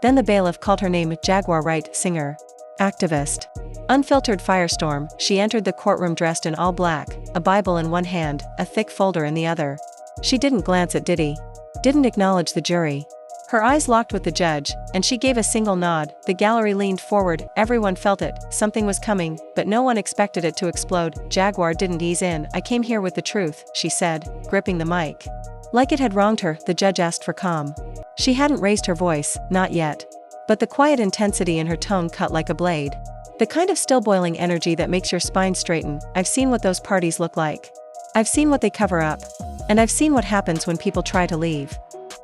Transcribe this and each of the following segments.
Then the bailiff called her name Jaguar Wright, singer, activist. Unfiltered firestorm, she entered the courtroom dressed in all black, a Bible in one hand, a thick folder in the other. She didn't glance at Diddy. Didn't acknowledge the jury. Her eyes locked with the judge, and she gave a single nod. The gallery leaned forward, everyone felt it, something was coming, but no one expected it to explode. Jaguar didn't ease in. I came here with the truth, she said, gripping the mic. Like it had wronged her, the judge asked for calm. She hadn't raised her voice, not yet. But the quiet intensity in her tone cut like a blade. The kind of still-boiling energy that makes your spine straighten. I've seen what those parties look like. I've seen what they cover up. And I've seen what happens when people try to leave.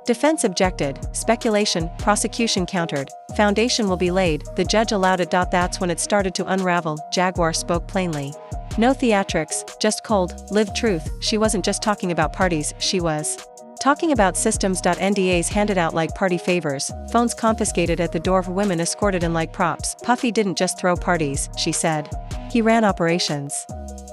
Defense objected, speculation, prosecution countered, foundation will be laid, the judge allowed it. That's when it started to unravel. Jaguar spoke plainly. No theatrics, just cold, lived truth. She wasn't just talking about parties, she was talking about systems. NDAs handed out like party favors, phones confiscated at the door, women escorted in like props. Puffy didn't just throw parties, she said. He ran operations.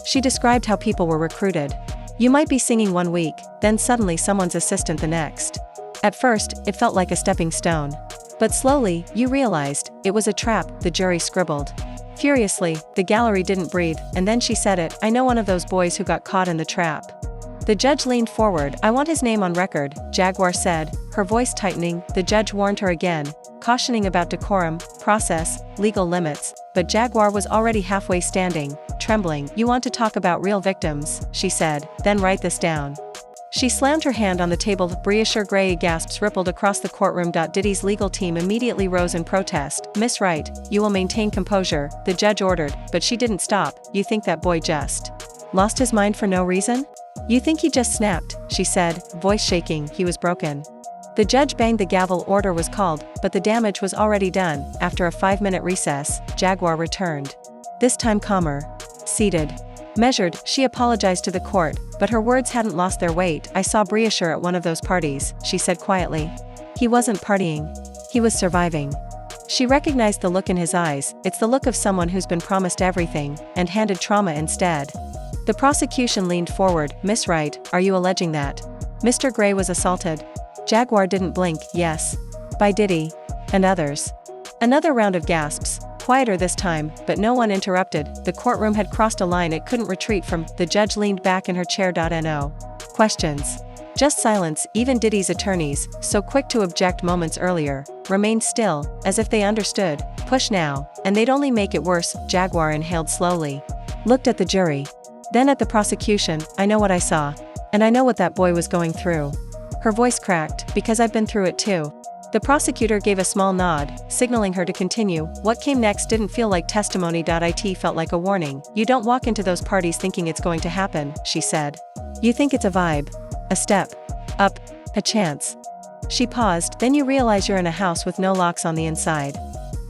She described how people were recruited. You might be singing one week, then suddenly someone's assistant the next. At first, it felt like a stepping stone. But slowly, you realized, it was a trap, the jury scribbled. Furiously, the gallery didn't breathe, and then she said it, I know one of those boys who got caught in the trap. The judge leaned forward. I want his name on record, Jaguar said, her voice tightening. The judge warned her again, cautioning about decorum, process, legal limits, but Jaguar was already halfway standing, trembling. You want to talk about real victims, she said, then write this down. She slammed her hand on the table. Bryshere Gray gasps rippled across the courtroom. Diddy's legal team immediately rose in protest. Miss Wright, you will maintain composure, the judge ordered, but she didn't stop. You think that boy just lost his mind for no reason? You think he just snapped, she said, voice shaking. He was broken. The judge banged the gavel. Order was called, but the damage was already done. After a 5-minute recess, Jaguar returned. This time calmer. Seated. Measured, she apologized to the court, but her words hadn't lost their weight. I saw Bryshere at one of those parties, she said quietly. He wasn't partying. He was surviving. She recognized the look in his eyes. It's the look of someone who's been promised everything, and handed trauma instead. The prosecution leaned forward. Miss Wright, are you alleging that Mr. Gray was assaulted? Jaguar didn't blink. Yes. By Diddy. And others. Another round of gasps. Quieter this time, but no one interrupted. The courtroom had crossed a line it couldn't retreat from. The judge leaned back in her chair. No questions. Just silence. Even Diddy's attorneys, so quick to object moments earlier, remained still, as if they understood. Push now, and they'd only make it worse. Jaguar inhaled slowly. Looked at the jury. Then at the prosecution. I know what I saw. And I know what that boy was going through. Her voice cracked, because I've been through it too. The prosecutor gave a small nod, signaling her to continue. What came next didn't feel like testimony. It felt like a warning. You don't walk into those parties thinking it's going to happen, she said. You think it's a vibe. A step. Up. A chance. She paused. Then you realize you're in a house with no locks on the inside.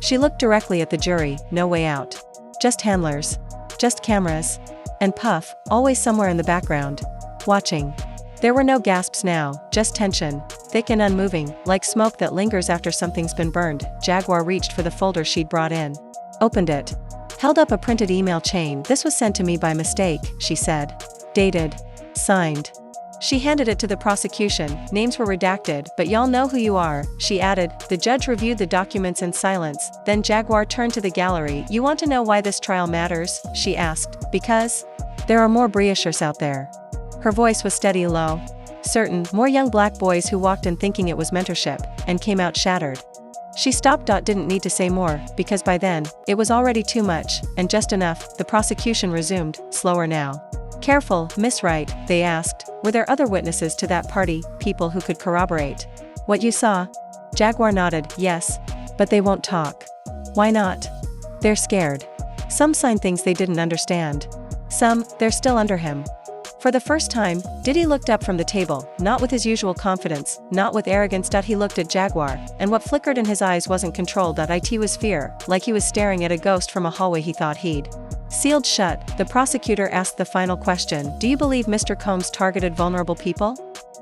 She looked directly at the jury. No way out. Just handlers. Just cameras. And Puff, always somewhere in the background. Watching. There were no gasps now, just tension, thick and unmoving, like smoke that lingers after something's been burned. Jaguar reached for the folder she'd brought in. Opened it. Held up a printed email chain. This was sent to me by mistake, she said. Dated. Signed. She handed it to the prosecution. Names were redacted, but y'all know who you are, she added. The judge reviewed the documents in silence. Then Jaguar turned to the gallery. You want to know why this trial matters? She asked. Because there are more Brysheres out there. Her voice was steady, low. Certain, more young black boys who walked in thinking it was mentorship, and came out shattered. She stopped. Didn't need to say more, because by then, it was already too much, and just enough. The prosecution resumed, slower now. Careful, Miss Wright, they asked. Were there other witnesses to that party, people who could corroborate what you saw? Jaguar nodded. Yes. But they won't talk. Why not? They're scared. Some signed things they didn't understand. Some, they're still under him. For the first time, Diddy looked up from the table, not with his usual confidence, not with arrogance. He looked at Jaguar, and what flickered in his eyes wasn't controlled. It was fear, like he was staring at a ghost from a hallway he thought he'd sealed shut. The prosecutor asked the final question. Do you believe Mr. Combs targeted vulnerable people?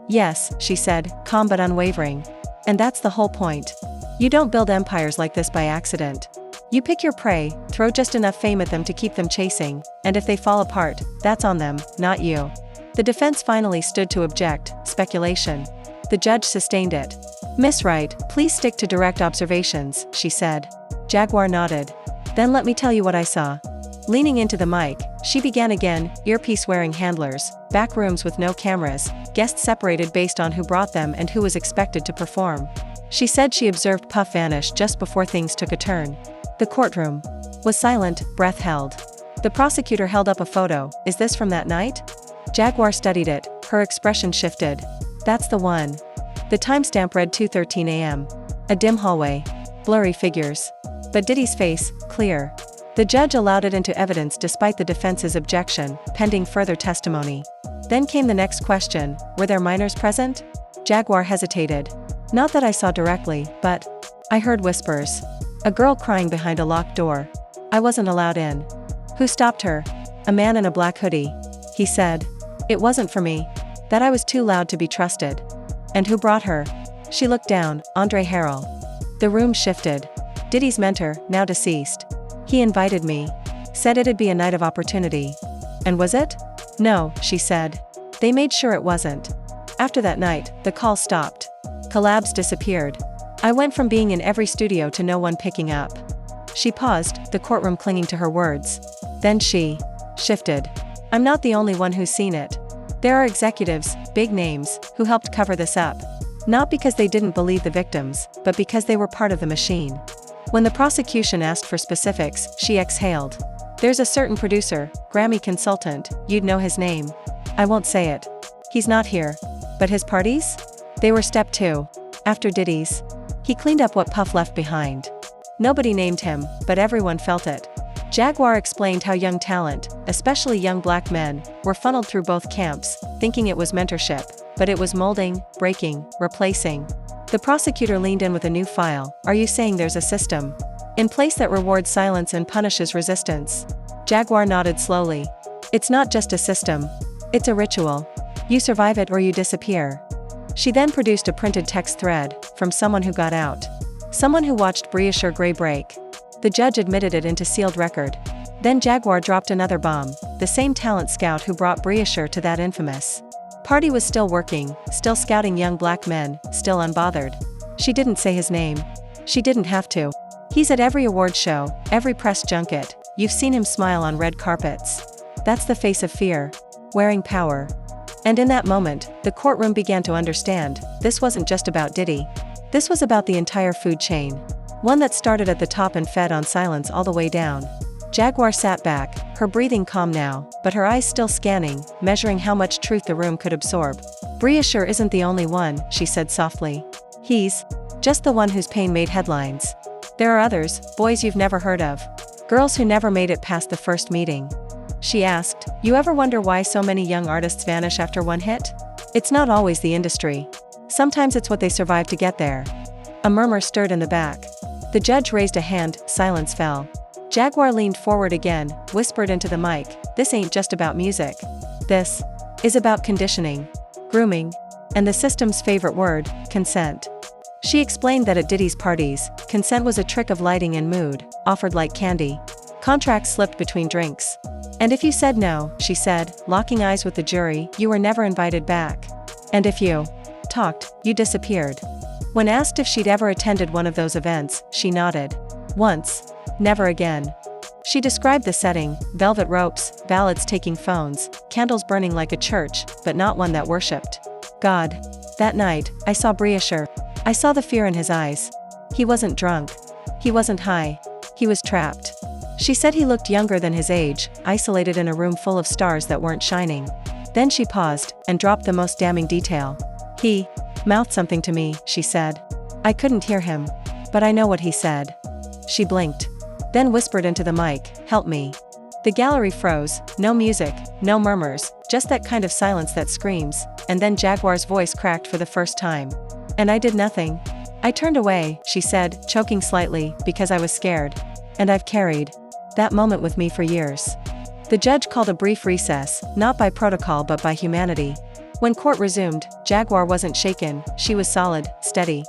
Yes, she said, calm but unwavering. And that's the whole point. You don't build empires like this by accident. You pick your prey, throw just enough fame at them to keep them chasing, and if they fall apart, that's on them, not you. The defense finally stood to object. Speculation. The judge sustained it. Miss Wright, please stick to direct observations, she said. Jaguar nodded. Then let me tell you what I saw. Leaning into the mic, she began again, earpiece-wearing handlers, back rooms with no cameras, guests separated based on who brought them and who was expected to perform. She said she observed Puff vanish just before things took a turn. The courtroom was silent, breath held. The prosecutor held up a photo. Is this from that night? Jaguar studied it, her expression shifted. That's the one. The timestamp read 2:13 a.m. A dim hallway. Blurry figures. But Diddy's face, clear. The judge allowed it into evidence despite the defense's objection, pending further testimony. Then came the next question, were there minors present? Jaguar hesitated. Not that I saw directly, but I heard whispers. A girl crying behind a locked door. I wasn't allowed in. Who stopped her? A man in a black hoodie. He said. It wasn't for me. That I was too loud to be trusted. And who brought her? She looked down, Andre Harrell. The room shifted. Diddy's mentor, now deceased. He invited me. Said it'd be a night of opportunity. And was it? No, she said. They made sure it wasn't. After that night, the call stopped. Collabs disappeared. I went from being in every studio to no one picking up. She paused, the courtroom clinging to her words. Then she shifted. I'm not the only one who's seen it. There are executives, big names, who helped cover this up. Not because they didn't believe the victims, but because they were part of the machine. When the prosecution asked for specifics, she exhaled. There's a certain producer, Grammy consultant, you'd know his name. I won't say it. He's not here. But his parties? They were step 2. After Diddy's. He cleaned up what Puff left behind. Nobody named him, but everyone felt it. Jaguar explained how young talent, especially young black men, were funneled through both camps, thinking it was mentorship, but it was molding, breaking, replacing. The prosecutor leaned in with a new file. Are you saying there's a system in place that rewards silence and punishes resistance? Jaguar nodded slowly. It's not just a system. It's a ritual. You survive it or you disappear. She then produced a printed text thread, from someone who got out. Someone who watched Bryshere Gray break. The judge admitted it into sealed record. Then Jaguar dropped another bomb, the same talent scout who brought Bryshere to that infamous party was still working, still scouting young black men, still unbothered. She didn't say his name. She didn't have to. He's at every award show, every press junket. You've seen him smile on red carpets. That's the face of fear. Wearing power. And in that moment, the courtroom began to understand, this wasn't just about Diddy. This was about the entire food chain. One that started at the top and fed on silence all the way down. Jaguar sat back, her breathing calm now, but her eyes still scanning, measuring how much truth the room could absorb. Bryshere isn't the only one, she said softly. He's just the one whose pain made headlines. There are others, boys you've never heard of. Girls who never made it past the first meeting. She asked, you ever wonder why so many young artists vanish after one hit? It's not always the industry. Sometimes it's what they survive to get there. A murmur stirred in the back. The judge raised a hand, silence fell. Jaguar leaned forward again, whispered into the mic, this ain't just about music. This is about conditioning, grooming, and the system's favorite word, consent. She explained that at Diddy's parties, consent was a trick of lighting and mood, offered like candy. Contracts slipped between drinks. And if you said no, she said, locking eyes with the jury, you were never invited back. And if you talked, you disappeared. When asked if she'd ever attended one of those events, she nodded. Once. Never again. She described the setting, velvet ropes, valets taking phones, candles burning like a church, but not one that worshipped God. That night, I saw Bryshere. I saw the fear in his eyes. He wasn't drunk. He wasn't high. He was trapped. She said he looked younger than his age, isolated in a room full of stars that weren't shining. Then she paused, and dropped the most damning detail. He mouthed something to me, she said. I couldn't hear him. But I know what he said. She blinked. Then whispered into the mic, help me. The gallery froze, no music, no murmurs, just that kind of silence that screams, and then Jaguar's voice cracked for the first time. And I did nothing. I turned away, she said, choking slightly, because I was scared. And I've carried that moment with me for years. The judge called a brief recess, not by protocol but by humanity. When court resumed, Jaguar wasn't shaken, she was solid, steady.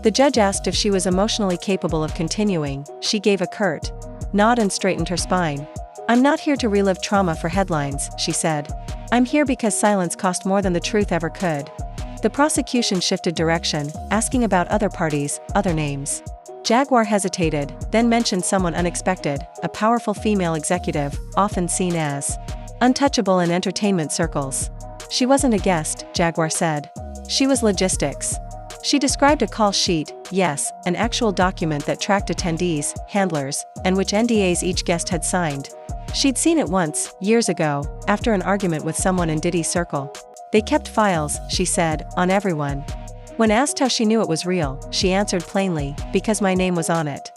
The judge asked if she was emotionally capable of continuing. She gave a curt nod and straightened her spine. I'm not here to relive trauma for headlines, she said. I'm here because silence cost more than the truth ever could. The prosecution shifted direction, asking about other parties, other names. Jaguar hesitated, then mentioned someone unexpected, a powerful female executive, often seen as untouchable in entertainment circles. She wasn't a guest, Jaguar said. She was logistics. She described a call sheet, yes, an actual document that tracked attendees, handlers, and which NDAs each guest had signed. She'd seen it once, years ago, after an argument with someone in Diddy's circle. They kept files, she said, on everyone. When asked how she knew it was real, she answered plainly, because my name was on it.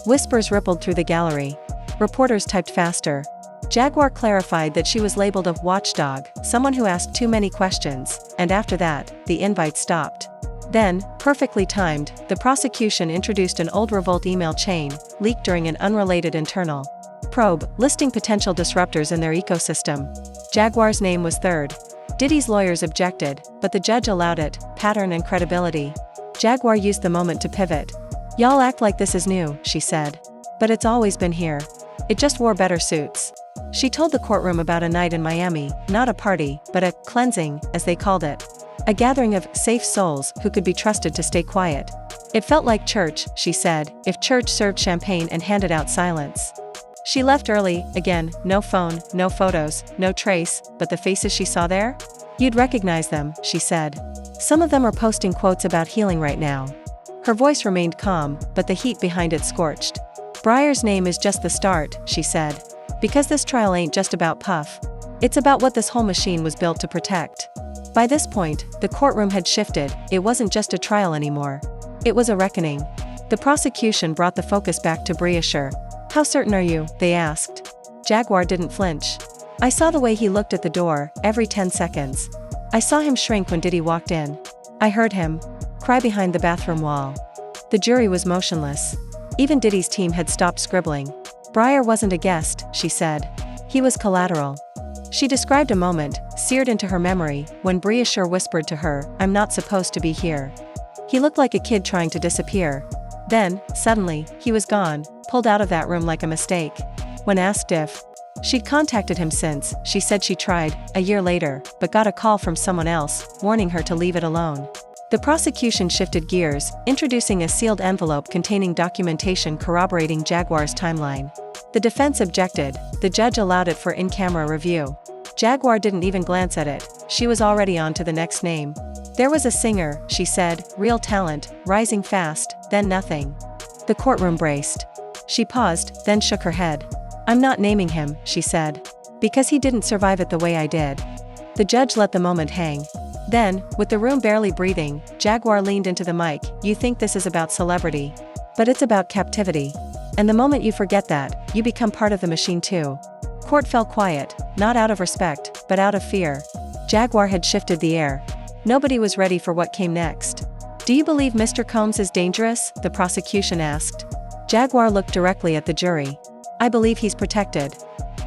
Whispers rippled through the gallery. Reporters typed faster. Jaguar clarified that she was labeled a watchdog, someone who asked too many questions, and after that, the invite stopped. Then, perfectly timed, the prosecution introduced an old revolt email chain, leaked during an unrelated internal probe, listing potential disruptors in their ecosystem. Jaguar's name was third. Diddy's lawyers objected, but the judge allowed it, pattern and credibility. Jaguar used the moment to pivot. Y'all act like this is new, she said. But it's always been here. It just wore better suits. She told the courtroom about a night in Miami, not a party, but a cleansing, as they called it. A gathering of safe souls who could be trusted to stay quiet. It felt like church, she said, if church served champagne and handed out silence. She left early, again, no phone, no photos, no trace, but the faces she saw there? You'd recognize them, she said. Some of them are posting quotes about healing right now. Her voice remained calm, but the heat behind it scorched. Bryshere's name is just the start, she said. Because this trial ain't just about Puff. It's about what this whole machine was built to protect. By this point, the courtroom had shifted, it wasn't just a trial anymore. It was a reckoning. The prosecution brought the focus back to Bryshere. How certain are you? They asked. Jaguar didn't flinch. I saw the way he looked at the door, every 10 seconds. I saw him shrink when Diddy walked in. I heard him cry behind the bathroom wall. The jury was motionless. Even Diddy's team had stopped scribbling. Bryshere wasn't a guest, she said. He was collateral. She described a moment, seared into her memory, when Bryshere whispered to her, I'm not supposed to be here. He looked like a kid trying to disappear. Then, suddenly, he was gone, pulled out of that room like a mistake. When asked if she'd contacted him since, she said she tried, a year later, but got a call from someone else, warning her to leave it alone. The prosecution shifted gears, introducing a sealed envelope containing documentation corroborating Jaguar's timeline. The defense objected, the judge allowed it for in-camera review. Jaguar didn't even glance at it, she was already on to the next name. There was a singer, she said, real talent, rising fast, then nothing. The courtroom braced. She paused, then shook her head. I'm not naming him, she said. Because he didn't survive it the way I did. The judge let the moment hang. Then, with the room barely breathing, Jaguar leaned into the mic. You think this is about celebrity. But it's about captivity. And the moment you forget that, you become part of the machine too. Court fell quiet, not out of respect, but out of fear. Jaguar had shifted the air. Nobody was ready for what came next. Do you believe Mr. Combs is dangerous? The prosecution asked. Jaguar looked directly at the jury. I believe he's protected.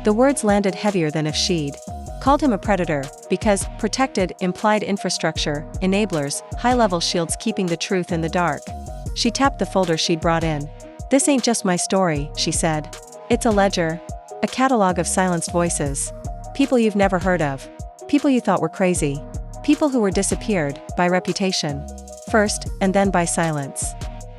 The words landed heavier than if she'd called him a predator, because protected implied infrastructure, enablers, high-level shields keeping the truth in the dark. She tapped the folder she'd brought in. This ain't just my story, she said. It's a ledger. A catalog of silenced voices. People you've never heard of. People you thought were crazy. People who were disappeared, by reputation. First, and then by silence.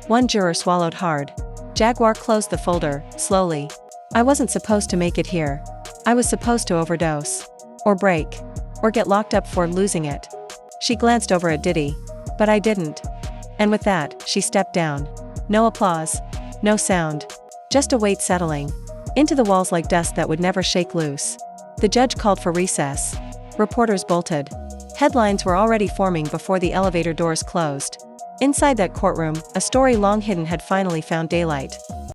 One juror swallowed hard. Jaguar closed the folder, slowly. I wasn't supposed to make it here. I was supposed to overdose. Or break. Or get locked up for losing it. She glanced over at Diddy. But I didn't. And with that, she stepped down. No applause. No sound. Just a weight settling into the walls like dust that would never shake loose. The judge called for recess. Reporters bolted. Headlines were already forming before the elevator doors closed. Inside that courtroom, a story long hidden had finally found daylight.